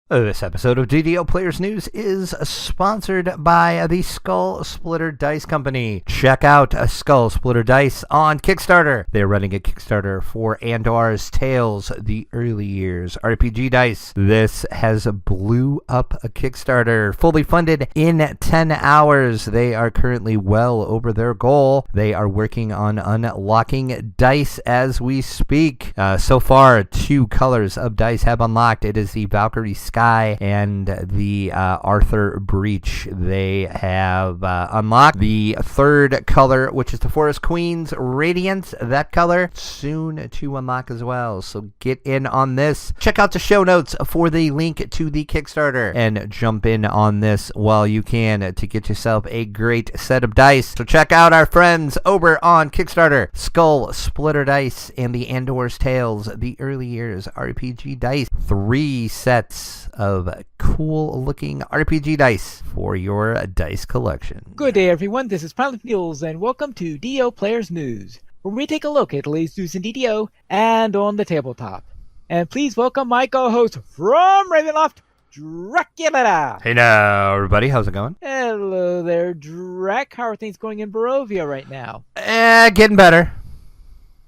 This episode of DDO Players News is sponsored by the Skull Splitter Dice Company. Check out Skull Splitter Dice on Kickstarter. They're running a Kickstarter for Andor's Tales, the Early Years RPG Dice. This has blew up a Kickstarter, fully funded in 10 hours. They are currently well over their goal. They are working on unlocking dice as we speak. So far, 2 colors of dice have unlocked. It is the Valkyrie Sky and the Arthur Breach. They have unlocked the 3rd color, which is the Forest Queen's Radiance. That color soon to unlock as well. So get in on this. Check out the show notes for the link to the Kickstarter and jump in on this while you can to get yourself a great set of dice. So check out our friends over on Kickstarter, Skull Splitter Dice and the Andor's Tales, the Early Years RPG Dice. 3 sets of cool looking RPG dice for your dice collection. Good day everyone, this is Pilot Mules and welcome to DDO Players News, where we take a look at the latest news in DDO and on the tabletop. And please welcome my co-host from Ravenloft, Dracula. Hey now everybody, how's it going? Hello there, Drac. How are things going in Barovia right now? Getting better.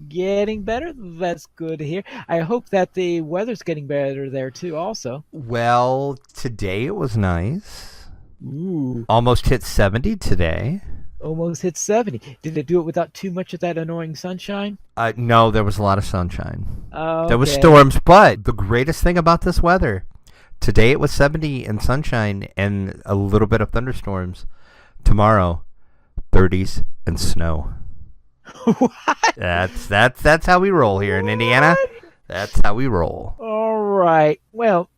Getting better? That's good to hear. I hope that the weather's getting better there too also. Well, today it was nice. Ooh. Almost hit 70 today. Almost hit 70. Did it do it without too much of that annoying sunshine? No, there was a lot of sunshine. Okay. There was storms, but the greatest thing about this weather, today it was 70 and sunshine and a little bit of thunderstorms. Tomorrow, 30s and snow. What? That's how we roll here in Indiana. That's how we roll. All right. Well,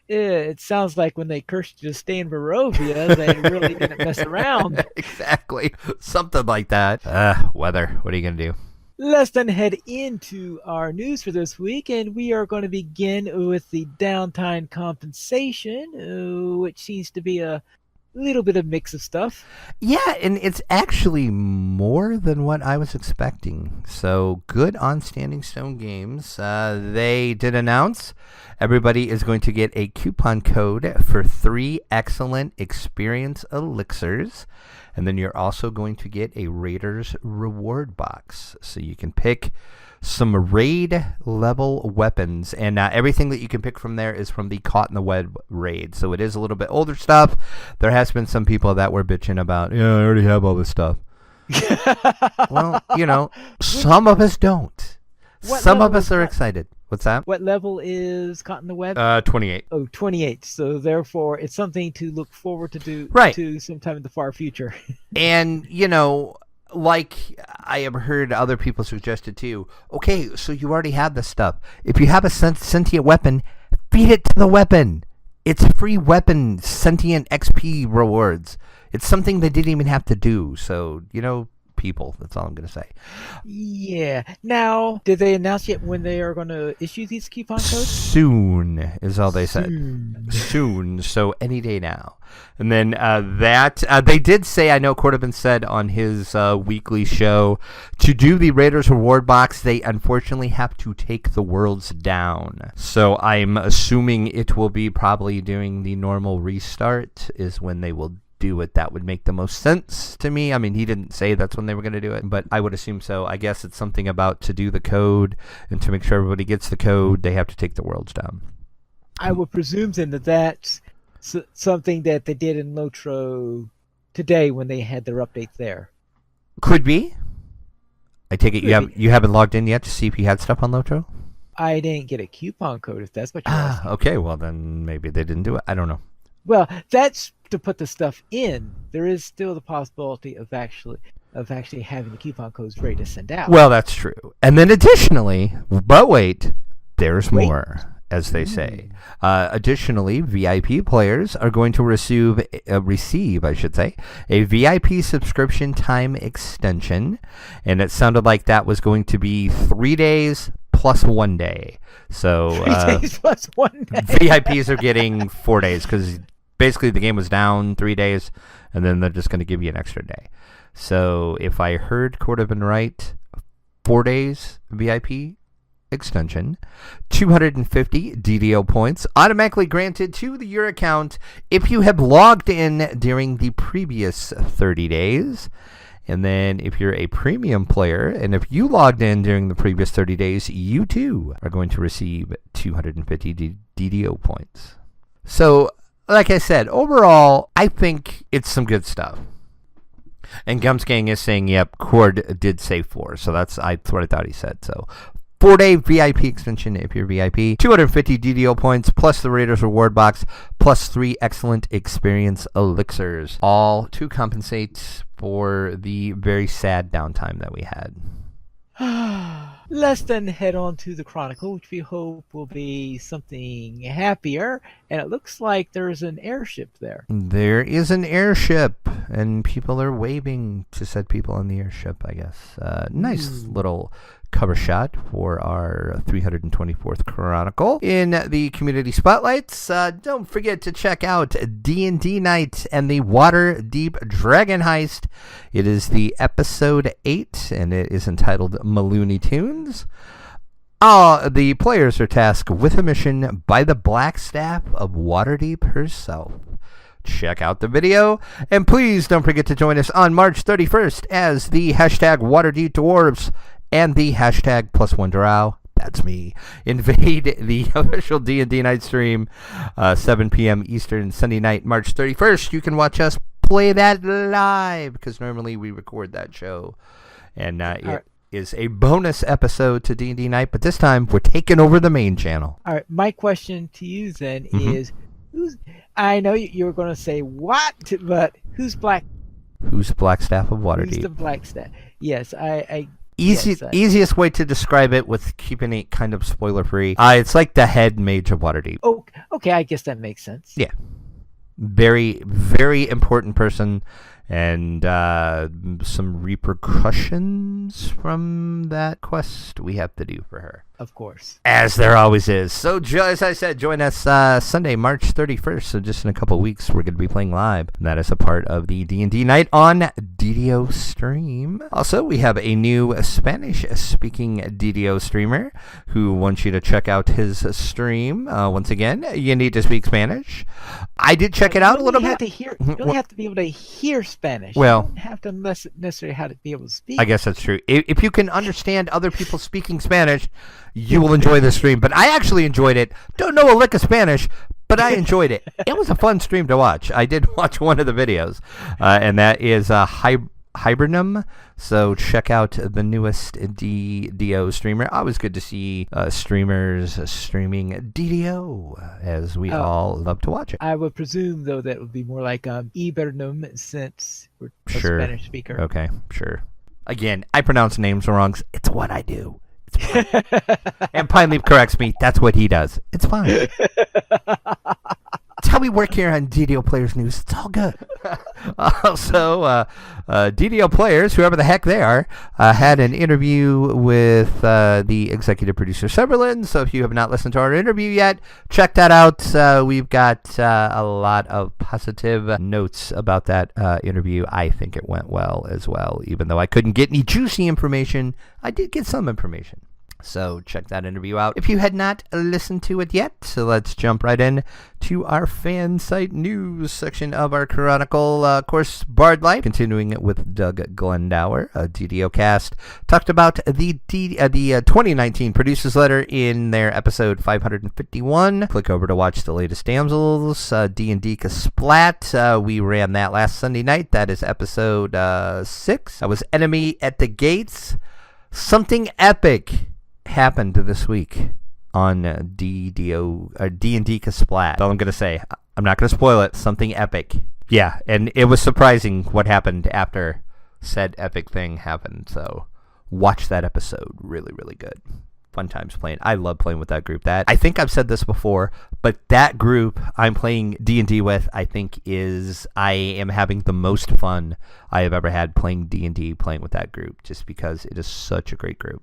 it sounds like when they cursed you to stay in Barovia, they really didn't mess around. Exactly. Something like that. Weather. What are you going to do? Let's then head into our news for this week, and we are going to begin with the downtime compensation, which seems to be a little bit of mix of stuff. Yeah, and it's actually more than what I was expecting. So good on Standing Stone Games. They did announce everybody is going to get a coupon code for 3 excellent experience elixirs. And then you're also going to get a Raiders reward box. So you can pick some raid level weapons, and everything that you can pick from there is from the Caught in the Web raid. So it is a little bit older stuff. There has been some people that were bitching about, I already have all this stuff. Well, some of us don't. Some of us are excited. What's that? What level is Caught in the Web? 28. Oh, 28. So therefore, it's something to look forward to do to sometime in the far future. And, like I have heard other people suggested too, okay, so you already have this stuff. If you have a sentient weapon, feed it to the weapon. It's free weapon sentient XP rewards. It's something they didn't even have to do. So, people, that's all I'm going to say. Yeah. Now, did they announce yet when they are going to issue these coupon codes? Soon is all they said. Soon. So any day now. And then they did say, I know Cordovan said on his weekly show, to do the Raiders reward box, they unfortunately have to take the worlds down. So I'm assuming it will be probably doing the normal restart is when they will do it. That would make the most sense to me. I mean, he didn't say that's when they were going to do it, but I would assume so. I guess it's something about to do the code and to make sure everybody gets the code, they have to take the worlds down. I would presume then that that's something that they did in Lotro today when they had their update there. Could be. I take it you haven't logged in yet to see if you had stuff on Lotro? I didn't get a coupon code, if that's what you're asking. Okay, well then maybe they didn't do it. I don't know. Well, that's to put the stuff in. There is still the possibility of actually having the coupon codes ready to send out. Well, that's true. And then additionally, but wait, there's more, as they say. Additionally, VIP players are going to receive, a VIP subscription time extension. And it sounded like that was going to be 3 days plus 1 day. So 3 days plus 1 day. VIPs are getting 4 days because basically the game was down 3 days, and then they're just going to give you an extra day. So if I heard Cordovan right, 4 days VIP extension, 250 DDO points automatically granted to your account if you have logged in during the previous 30 days. And then if you're a premium player, and if you logged in during the previous 30 days, you too are going to receive 250 DDO points. So, like I said, overall, I think it's some good stuff. And Gumsgang is saying, yep, Cord did say 4. So that's what I thought he said. So 4-day VIP extension if you're VIP, 250 DDO points, plus the Raiders reward box, plus 3 excellent experience elixirs, all to compensate for the very sad downtime that we had. Let's then head on to the Chronicle, which we hope will be something happier. And it looks like there's an airship there. There is an airship, and people are waving to said people on the airship, I guess. Nice little cover shot for our 324th Chronicle. In the community spotlights, don't forget to check out D&D Night and the Waterdeep Dragon Heist. It is the episode 8, and it is entitled Malooney Tunes. The players are tasked with a mission by the Black Staff of Waterdeep herself. Check out the video, and please don't forget to join us on March 31st as the hashtag Waterdeep Dwarves and the hashtag +1drow, that's me, invade the official D&D Night stream, 7 p.m. Eastern, Sunday night, March 31st. You can watch us play that live, because normally we record that show, and it is a bonus episode to D&D Night, but this time we're taking over the main channel. All right, my question to you then is, I know you were going to say what, but who's Black? Who's the Black Staff of Waterdeep? Who's the Black Staff? Yes, Easiest way to describe it with keeping it kind of spoiler free. It's like the head mage of Waterdeep. Oh, okay, I guess that makes sense. Yeah. Very, very important person, and some repercussions from that quest we have to do for her. Of course. As there always is. So, as I said, join us Sunday, March 31st. So just in a couple weeks, we're going to be playing live. And that is a part of the D&D Night on DDO stream. Also, we have a new Spanish-speaking DDO streamer who wants you to check out his stream. Once again, you need to speak Spanish. I did check it out a little bit. You don't have to be able to hear Spanish. Well, you don't have to necessarily have to be able to speak. I guess that's true. If you can understand other people speaking Spanish, you will enjoy the stream. But I actually enjoyed it. Don't know a lick of Spanish, but I enjoyed it. It was a fun stream to watch. I did watch one of the videos, and that is Hibernum. So check out the newest DDO streamer. Always good to see streamers streaming DDO, as we all love to watch it. I would presume, though, that it would be more like Ibernum, since we're a Spanish speaker. Okay, sure. Again, I pronounce names wrong. It's what I do. And Pine Leaf corrects me. That's what he does. It's fine. It's how we work here on DDO Players News. It's all good. Also, DDO Players, whoever the heck they are, had an interview with the executive producer, Severlin. So if you have not listened to our interview yet, check that out. We've got a lot of positive notes about that interview. I think it went well as well. Even though I couldn't get any juicy information, I did get some information. So check that interview out if you had not listened to it yet. So let's jump right in to our fan site news section of our Chronicle. Of course, Bard Life, continuing it with Doug Glendower, a DDO cast, talked about the 2019 Producers Letter in their episode 551. Click over to watch the latest Damsels, D&D Splat. We ran that last Sunday night. That is episode 6. That was Enemy at the Gates. Something epic happened this week on DDO or D&D Splat. That's all I'm gonna say. I'm not gonna spoil it. Something epic. Yeah, and it was surprising what happened after said epic thing happened. So watch that episode. Really, really good. Fun times playing. I love playing with that group. That I think I've said this before, but that group I'm playing D&D with, I am having the most fun I have ever had playing D&D, playing with that group, just because it is such a great group.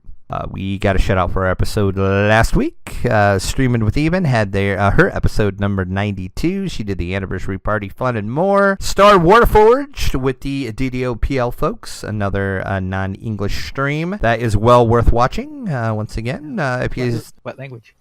We got a shout out for our episode last week. Streaming with Even had her episode number 92. She did the anniversary party fun and more. Star Warforged with the DDO PL folks, another non-English stream that is well worth watching. Once again, if you what language?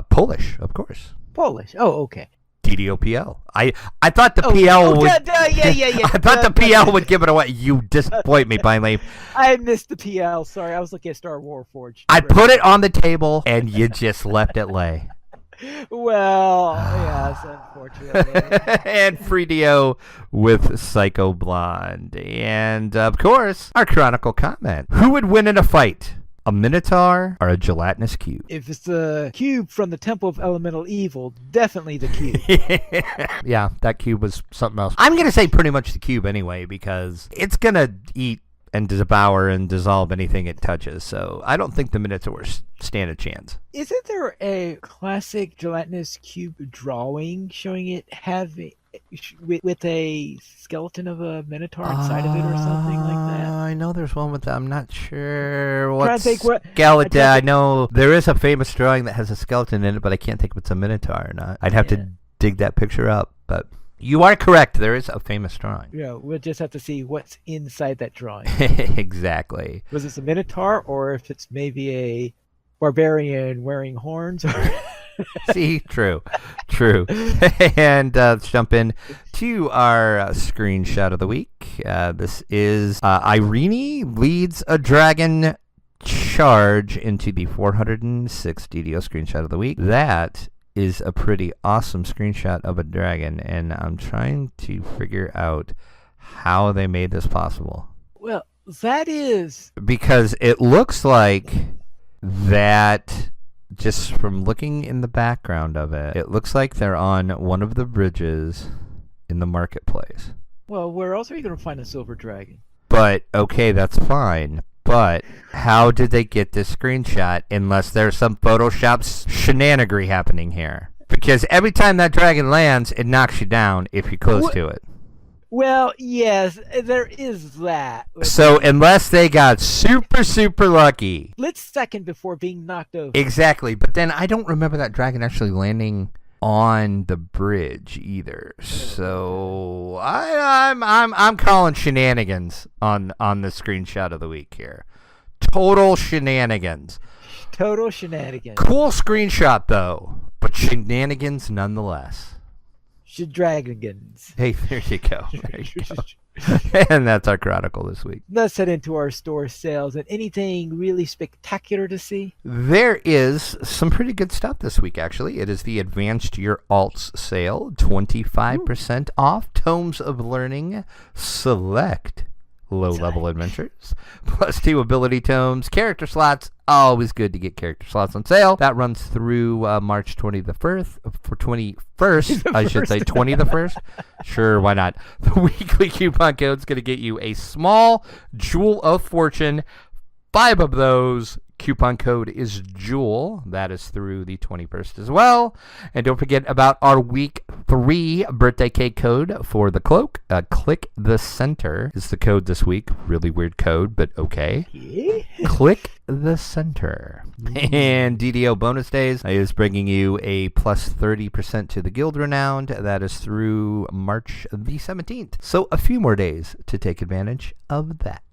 Polish, of course. Polish. Oh, okay. DDOPL. I thought the PL would. Yeah. I thought the PL would give it away. You disappoint me, finally. I missed the PL. Sorry, I was looking at Star Warforged. I put it on the table, and you just left it lay. Well, yes, unfortunately. And Free DO with Psycho Blonde. And, of course, our Chronicle comment. Who would win in a fight? A Minotaur or a gelatinous cube? If it's the cube from the Temple of Elemental Evil, definitely the cube. Yeah, that cube was something else. I'm going to say pretty much the cube anyway, because it's going to eat and devour and dissolve anything it touches. So I don't think the Minotaurs stand a chance. Isn't there a classic gelatinous cube drawing showing it having with a skeleton of a minotaur inside of it or something like that? I know there's one with that. I'm not sure what skeleton. I know there is a famous drawing that has a skeleton in it, but I can't think if it's a minotaur or not. I'd have to dig that picture up, but you are correct. There is a famous drawing. Yeah, we'll just have to see what's inside that drawing. Exactly. Was it a minotaur, or if it's maybe a barbarian wearing horns? See, true. And let's jump in to our screenshot of the week. This is Irene leads a dragon charge into the 406 DDO screenshot of the week. That is a pretty awesome screenshot of a dragon, and I'm trying to figure out how they made this possible. Well, that is... Because it looks like that... Just from looking in the background of it, it looks like they're on one of the bridges in the marketplace. Well, where else are you going to find a silver dragon? But, okay, that's fine. But how did they get this screenshot unless there's some Photoshop shenanigery happening here? Because every time that dragon lands, it knocks you down if you're close to it. Well, yes, there is that. So unless they got super, super lucky. Split second before being knocked over. Exactly, but then I don't remember that dragon actually landing on the bridge either. So I'm calling shenanigans on the screenshot of the week here. Total shenanigans. Total shenanigans. Cool screenshot though, but shenanigans nonetheless. Dragons. Hey, there you go. And that's our Chronicle this week. Let's head into our store sales. And anything really spectacular to see? There is some pretty good stuff this week, actually. It is the Advanced Your Alts sale. 25% off. Tomes of Learning. Select low-level adventures. Plus 2 ability tomes. Character slots. Always good to get character slots on sale. That runs through March 21st. I should say 21st. Sure, why not? The weekly coupon code is going to get you a small Jewel of Fortune. 5 of those. Coupon code is Jewel. That is through the 21st as well. And don't forget about our week 3 birthday cake code for the cloak. Click the center is the code this week. Really weird code, but okay. Click the center. And DDO bonus days is bringing you a plus 30% to the Guild Renowned. That is through March the 17th. So a few more days to take advantage of that.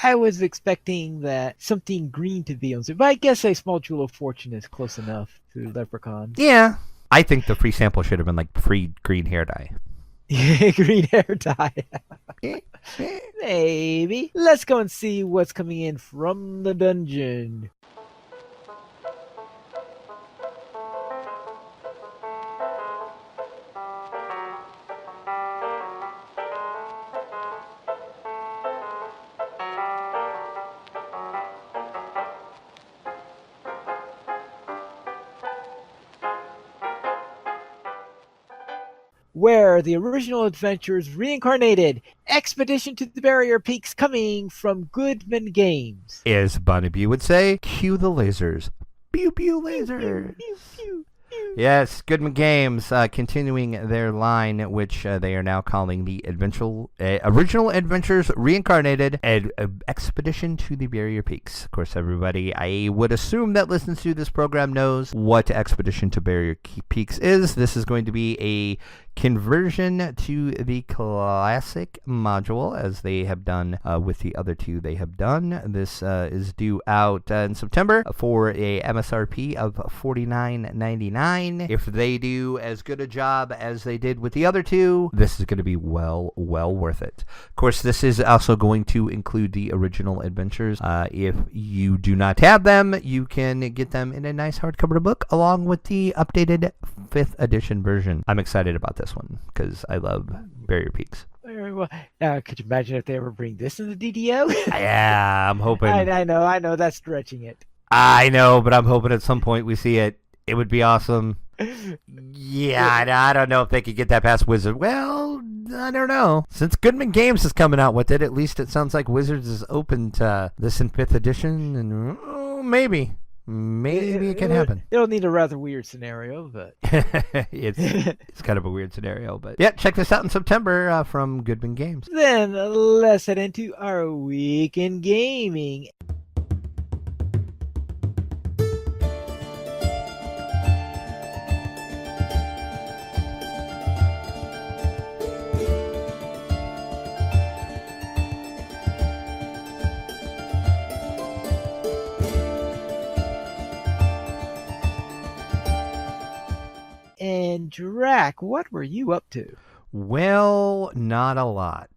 I was expecting that something green to be on sale, but I guess a small Jewel of Fortune is close enough to Leprechauns. Yeah. I think the free sample should have been like free green hair dye. Green hair dye. Maybe. Let's go and see what's coming in from the dungeon. Where the original adventures reincarnated. Expedition to the Barrier Peaks coming from Goodman Games. As Bonnie B would say, cue the lasers. Pew pew lasers. Pew, pew, pew, Yes, Goodman Games continuing their line, which they are now calling the Original Adventures Reincarnated Expedition to the Barrier Peaks. Of course, everybody, I would assume that listens to this program knows what Expedition to Barrier Peaks is. This is going to be a conversion to the classic module, as they have done with the other two they have done. This is due out in September for a MSRP of $49.99. If they do as good a job as they did with the other two, this is going to be well worth it. Of course, this is also going to include the original adventures. If you do not have them, you can get them in a nice hardcover book along with the updated 5th edition version. I'm excited about this one because I love Barrier Peaks. Very well. Could you imagine if they ever bring this in the DDO? Yeah, I'm hoping. I know, that's stretching it. I know, but I'm hoping at some point we see it. It would be awesome. Yeah, I don't know if they could get that past Wizard. Well, I don't know. Since Goodman Games is coming out with it, at least it sounds like Wizards is open to this in 5th edition, and maybe it can happen. It'll need a rather weird scenario, but it's kind of a weird scenario. But yeah, check this out in September from Goodman Games. Then let's head into our week in gaming. And Drac, what were you up to? Well, not a lot.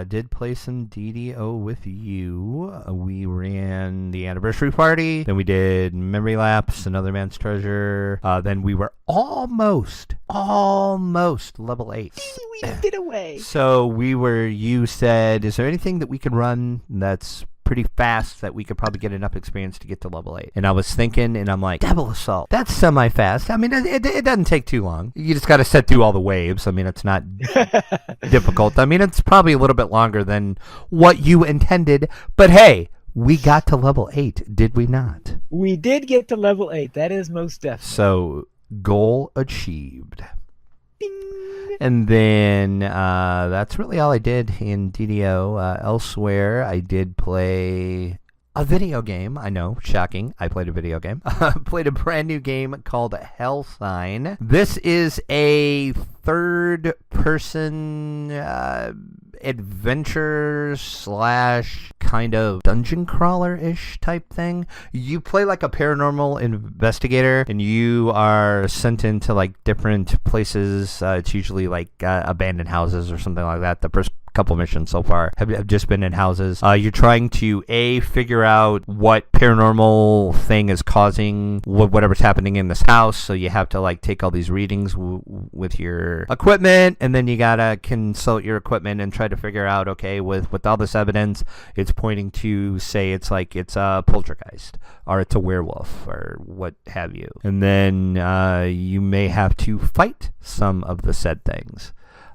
Did play some DDO with you. We ran the anniversary party. Then we did Memory Lapse, Another Man's Treasure. Then we were almost level 8. We did away. So you said, is there anything that we could run that's pretty fast that we could probably get enough experience to get to level 8? And I was thinking, and I'm like, Devil Assault. That's semi-fast. I mean, it doesn't take too long. You just got to set through all the waves. I mean, it's not difficult. I mean, it's probably a little bit longer than what you intended. But hey, we got to level 8, did we not? We did get to level 8. That is most definitely. So, goal achieved. And then that's really all I did in DDO. Elsewhere, I did play a video game. I know, shocking. I played a video game. Played a brand new game called Hell Sign. This is a third-person adventure / kind of dungeon crawler-ish type thing. You play like a paranormal investigator, and you are sent into like different places. It's usually like abandoned houses or something like that. The first couple missions so far have just been in houses. You're trying to figure out what paranormal thing is causing whatever's happening in this house. So you have to like take all these readings with your equipment, and then you gotta consult your equipment and try to figure out, okay, with all this evidence, it's pointing to say it's a poltergeist or it's a werewolf or what have you. And then you may have to fight some of the said things.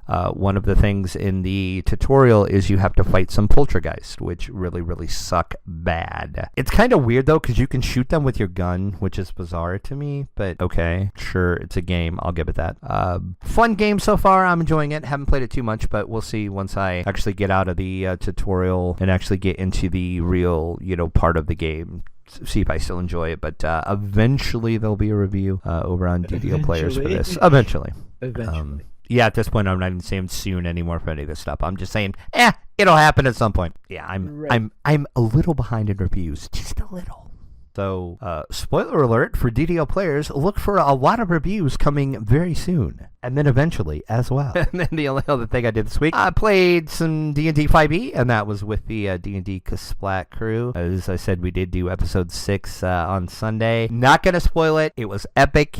One of the things in the tutorial is you have to fight some poltergeist, which really suck bad. It's kind of weird, though, because you can shoot them with your gun, which is bizarre to me, but okay, sure, it's a game. I'll give it that. Fun game so far. I'm enjoying it. Haven't played it too much, but we'll see once I actually get out of the tutorial and actually get into the real, part of the game. See if I still enjoy it, but eventually there'll be a review over on DDO Players for this. Eventually. Yeah, at this point, I'm not even saying soon anymore for any of this stuff. I'm just saying, it'll happen at some point. Yeah, I'm a little behind in reviews, just a little. So, spoiler alert for DDO Players, look for a lot of reviews coming very soon, and then eventually as well. And then the only other thing I did this week, I played some D&D 5e, and that was with the D&D Kasplat crew. As I said, we did do episode 6 on Sunday. Not going to spoil it. It was epic.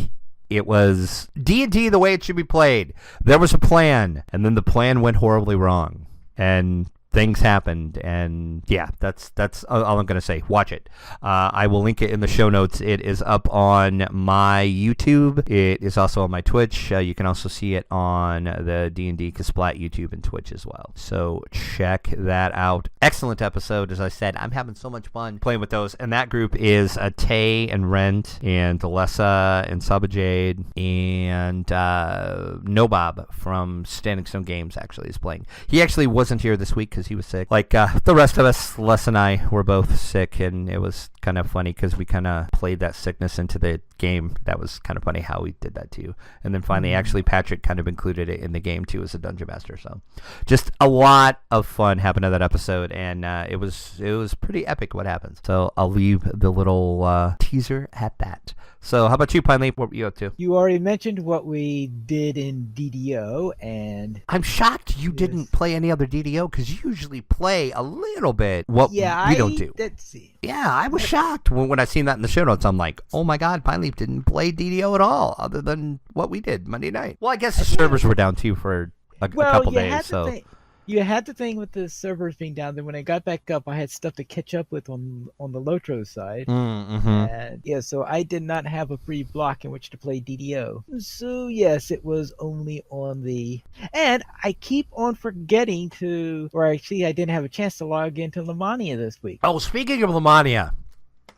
It was D&D the way it should be played. There was a plan, and then the plan went horribly wrong. And things happened, and yeah, that's all I'm gonna say. Watch it. I will link it in the show notes. It is up on my YouTube. It is also on my Twitch. You can also see it on the D&D Kasplat YouTube and Twitch as well. So check that out. Excellent episode. As I said, I'm having so much fun playing with those, and that group is Tay and Rent and Delessa and Sabajade and Nobob from Standing Stone Games actually is playing. He actually wasn't here this week because he was sick. Like the rest of us, Les and I were both sick, and it was kind of funny because we kind of played that sickness into the game. That was kind of funny how we did that too. And then finally, actually, Patrick kind of included it in the game too as a dungeon master. So just a lot of fun happened in that episode, and it was pretty epic what happens. So I'll leave the little teaser at that. So how about you, Pine Leaf? What were you up to? You already mentioned what we did in DDO, and I'm shocked you didn't play any other DDO because you usually play a little bit what we don't do. Let's see. Yeah, I was shocked when I seen that in the show notes. I'm like, oh my God, Pine Leaf didn't play DDO at all other than what we did Monday night. Well, I guess the servers were down too for a couple days. So. You had the thing with the servers being down. Then when I got back up, I had stuff to catch up with on the Lotro side. Mm-hmm. And yeah, so I did not have a free block in which to play DDO. So yes, it was only on the... And I keep on forgetting to... Or actually, I didn't have a chance to log into Lamania this week. Oh, speaking of Lamania...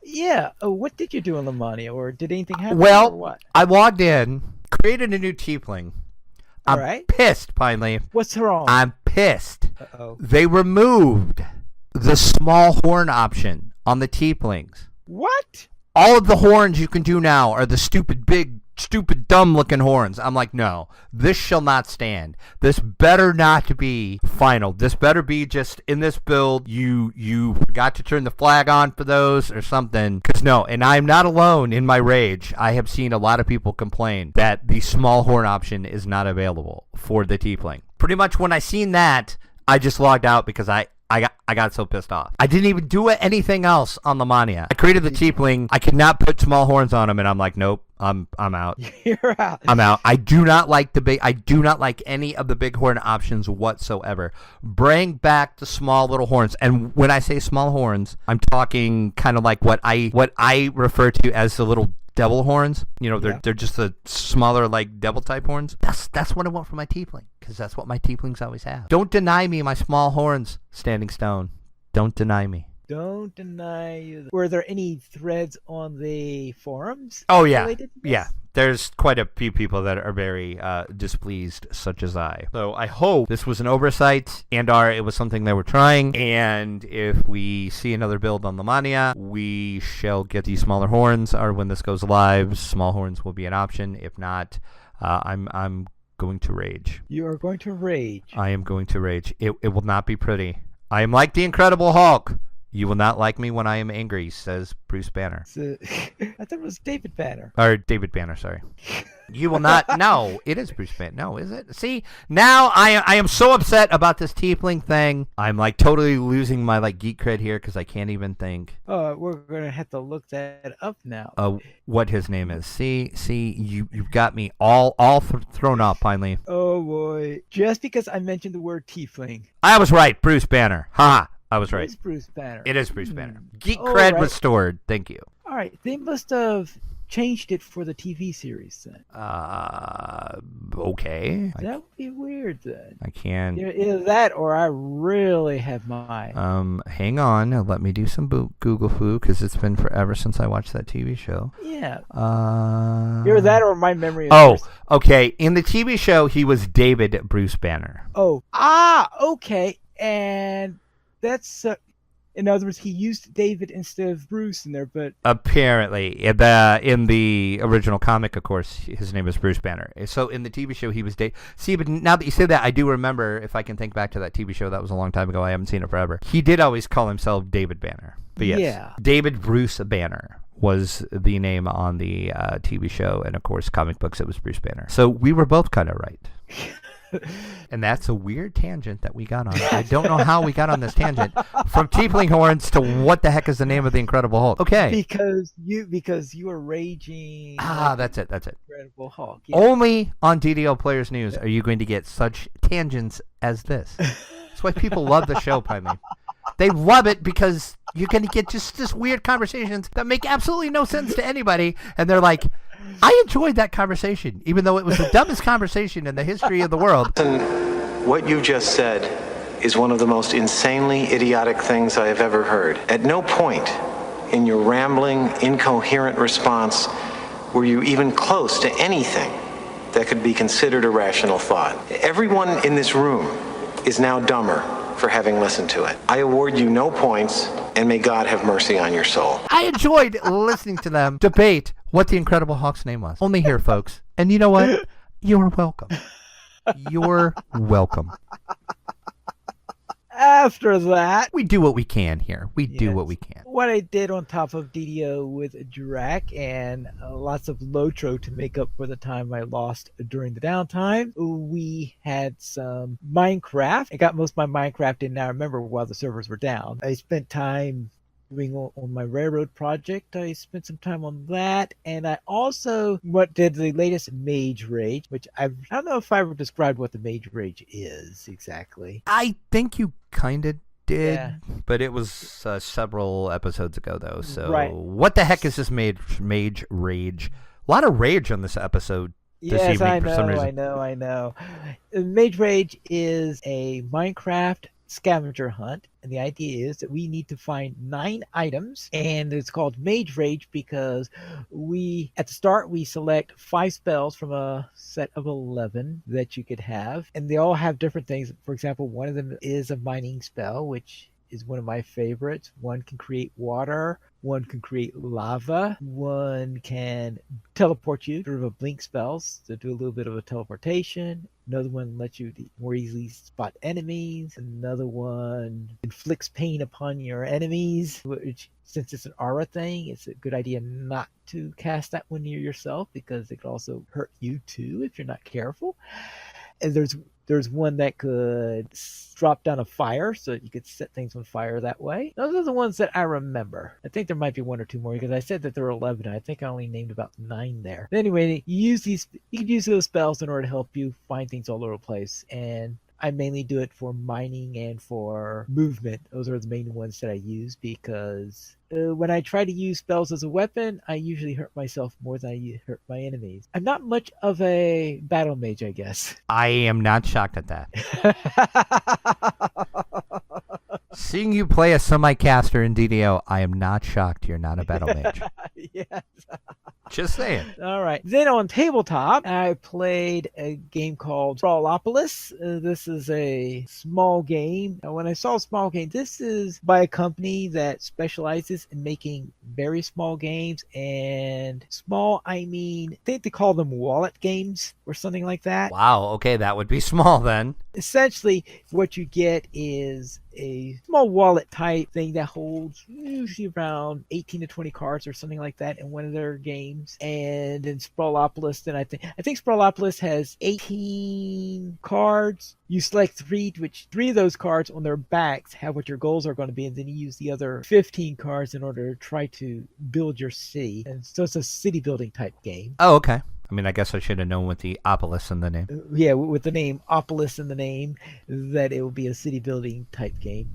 Yeah. Oh, what did you do in Lamania? Or did anything happen? Well, or what? I logged in, created a new Tiefling. I'm right. pissed, Pine Leaf. What's wrong? I'm pissed. Uh-oh. They removed the small horn option on the Tieflings. What? All of the horns you can do now are the stupid, dumb-looking horns. I'm like, no, this shall not stand. This better not be final. This better be just in this build, you forgot to turn the flag on for those or something. Because no, and I'm not alone in my rage. I have seen a lot of people complain that the small horn option is not available for the Tiefling. Pretty much when I seen that, I just logged out because I got so pissed off. I didn't even do anything else on Lamania. I created the Tiefling. I could not put small horns on him, and I'm like, nope, I'm out. You're out. I'm out. I do not like I do not like any of the big horn options whatsoever. Bring back the small little horns. And when I say small horns, I'm talking kind of like what I refer to as the little devil horns. You know, they're just the smaller, like, devil type horns. That's what I want for my Tiefling, because that's what my Tieflings always have. Don't deny me my small horns, Standing Stone. Don't deny me. Don't deny you. Were there any threads on the forums? Oh, yeah. Yeah. There's quite a few people that are very displeased, such as I. So I hope this was an oversight, and/or it was something they were trying. And if we see another build on Lamania, we shall get these smaller horns. Or when this goes live, small horns will be an option. If not, I'm going to rage. You are going to rage. I am going to rage. It will not be pretty. I am like the Incredible Hulk. You will not like me when I am angry, says Bruce Banner. I thought it was David Banner. Or David Banner, sorry. You will not. No, it is Bruce Banner. No, is it? See, now I am so upset about this Tiefling thing. I'm like totally losing my like geek cred here because I can't even think. Oh, we're going to have to look that up now. What his name is. See, you've got me all thrown off, Pine Leaf. Oh, boy. Just because I mentioned the word Tiefling. I was right, Bruce Banner. Ha! I was right. It is Bruce Banner. It is Bruce Banner. Geek cred restored. Thank you. All right. They must have changed it for the TV series then. Okay. That would be weird then. I can. Either that or I really have my... Hang on. Let me do some Google foo because it's been forever since I watched that TV show. Yeah. Either that or my memory of... Oh, okay. In the TV show, he was David Bruce Banner. Oh. Okay. And... That's in other words, he used David instead of Bruce in there, but apparently in the original comic, of course, his name is Bruce Banner. So in the TV show, he was Dave. See, but now that you say that, I do remember. If I can think back to that TV show, that was a long time ago. I haven't seen it forever. He did always call himself David Banner. But yes, yeah. David Bruce Banner was the name on the TV show, and of course, comic books, it was Bruce Banner. So we were both kind of right. And that's a weird tangent that we got on. I don't know how we got on this tangent from Tiefling horns to what the heck is the name of the Incredible Hulk. Okay. Because you are raging. That's it. Incredible Hulk. Yeah. Only on DDO Players News are you going to get such tangents as this. That's why people love the show, Pyme. They love it because you're going to get just this weird conversations that make absolutely no sense to anybody. And they're like, I enjoyed that conversation, even though it was the dumbest conversation in the history of the world. What you just said is one of the most insanely idiotic things I have ever heard. At no point in your rambling, incoherent response were you even close to anything that could be considered a rational thought. Everyone in this room is now dumber for having listened to it. I award you no points, and may God have mercy on your soul. I enjoyed listening to them debate what the Incredible Hulk's name was. Only here, folks. And you know what? You're welcome. You're welcome. After that, We do what we can here. We do what we can. what I did on top of DDO with Drac and lots of Lotro to make up for the time I lost during the downtime, we had some Minecraft. I got most of my Minecraft in now. I remember while the servers were down. I spent time doing on my railroad project. I spent some time on that, and I also did the latest Mage Rage, which I don't know if I ever described what the Mage Rage is exactly. I think you kind of did, Yeah. but it was several episodes ago, though. So Right. what the heck is this Mage Rage? A lot of rage on this episode. This Yes, evening, I for some know, reason. I know. Mage Rage is a Minecraft scavenger hunt, and the idea is that we need to find 9 items, and it's called Mage Rage because at the start we select 5 spells from a set of 11 that you could have, and they all have different things. For example, one of them is a mining spell, which is one of my favorites. One can create water, one can create lava, one can teleport you, sort of a blink spells to do a little bit of a teleportation. Another one lets you more easily spot enemies. Another one inflicts pain upon your enemies, which, since it's an aura thing, it's a good idea not to cast that one near yourself because it could also hurt you too if you're not careful. And there's one that could drop down a fire, so you could set things on fire that way. Those are the ones that I remember. I think there might be 1 or 2 more because I said that there were 11. I think I only named about 9 there. But anyway, you can use those spells in order to help you find things all over the place. And I mainly do it for mining and for movement. Those are the main ones that I use because when I try to use spells as a weapon, I usually hurt myself more than I hurt my enemies. I'm not much of a battle mage, I guess. I am not shocked at that. Seeing you play a semi-caster in DDO, I am not shocked you're not a battle mage. Yes. Just saying. All right. Then on tabletop, I played a game called Brawlopolis. This is a small game. Now, when I saw small game, this is by a company that specializes in making very small games. And small, I mean, I think they call them wallet games or something like that. Wow, okay, that would be small then. Essentially, what you get is a small wallet type thing that holds usually around 18 to 20 cards or something like that in one of their games. And in Brawlopolis, then I think Brawlopolis has 18 cards. You select 3, which 3 of those cards on their backs have what your goals are going to be, and then you use the other 15 cards in order to try to build your city. And so it's a city building type game. Oh, okay. I mean, I guess I should have known with the Opolis in the name. Yeah, with the name Opolis in the name, that it will be a city building type game.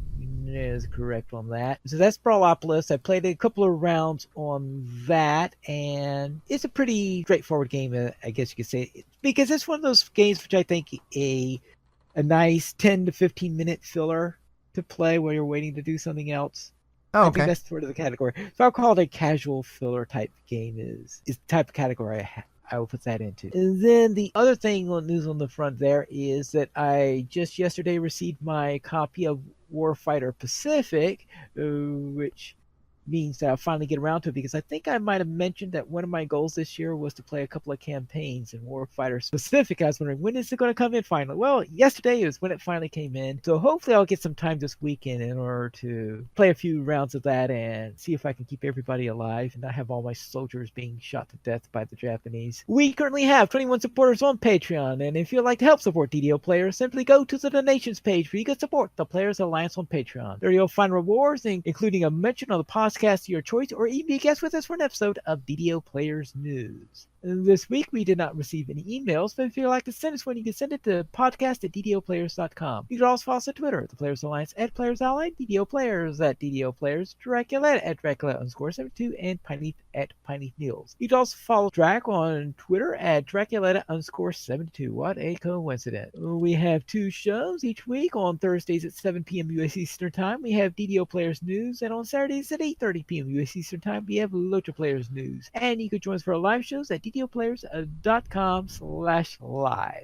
Is correct on that. So that's Brawlopolis. I played a couple of rounds on that, and it's a pretty straightforward game, I guess you could say, because it's one of those games which I think a nice 10 to 15 minute filler to play while you're waiting to do something else. Oh, I okay. think that's sort of the category. So I'll call it a casual filler type game is the type of category I will put that into. And then the other thing on news on the front there is that I just yesterday received my copy of Warfighter Pacific, which means that I'll finally get around to it, because I think I might have mentioned that one of my goals this year was to play a couple of campaigns in Warfighter Pacific. I was wondering, when is it going to come in finally? Well, yesterday is when it finally came in. So hopefully I'll get some time this weekend in order to play a few rounds of that and see if I can keep everybody alive and not have all my soldiers being shot to death by the Japanese. We currently have 21 supporters on Patreon, and if you'd like to help support DDO players, simply go to the donations page where you can support the Players Alliance on Patreon. There you'll find rewards, including a mention on the podcast of your choice, or even be a guest with us for an episode of DDO Players News. This week we did not receive any emails, but if you'd like to send us one, you can send it to podcast@ddoplayers.com. You can also follow us on Twitter, the Players Alliance @Players Allied, DDO Players @DDO Players, Dracula @Dracula_72, and Pineath @PineathNeils. You can also follow Drac on Twitter @Dracula_72. What a coincidence. We have 2 shows each week. On Thursdays at 7 p.m. U.S. Eastern Time, we have DDO Players News, and on Saturdays at 8:30 p.m. U.S. Eastern Time, we have Locha Players News. And you can join us for our live shows at ddoplayers.com/live.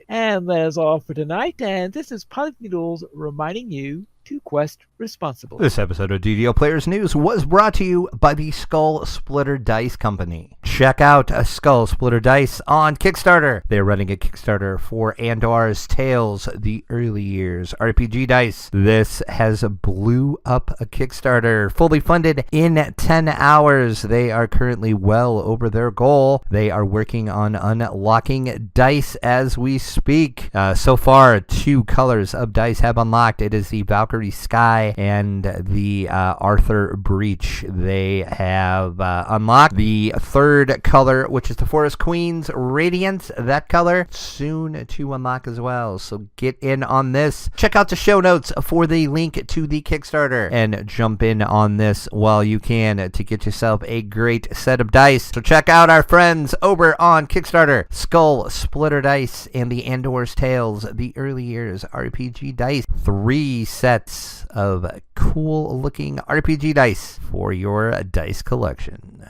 And that is all for tonight, and this is Pilot Noodles reminding you to quest responsibly. This episode of DDO Players News was brought to you by the Skull Splitter Dice Company. Check out Skull Splitter Dice on Kickstarter. They're running a Kickstarter for Andor's Tales, the Early Years RPG dice. This has blew up a Kickstarter, fully funded in 10 hours. They are currently well over their goal. They are working on unlocking dice as we speak. So far, 2 colors of dice have unlocked. It is the Valkyrie Sky and the Arthur Breach. They have unlocked the 3rd color, which is the Forest Queen's Radiance. That color soon to unlock as well. So get in on this. Check out the show notes for the link to the Kickstarter and jump in on this while you can to get yourself a great set of dice. So check out our friends over on Kickstarter, Skull Splitter Dice and the Andor's Tales, the Early Years RPG dice. 3 sets of cool looking RPG dice for your dice collection.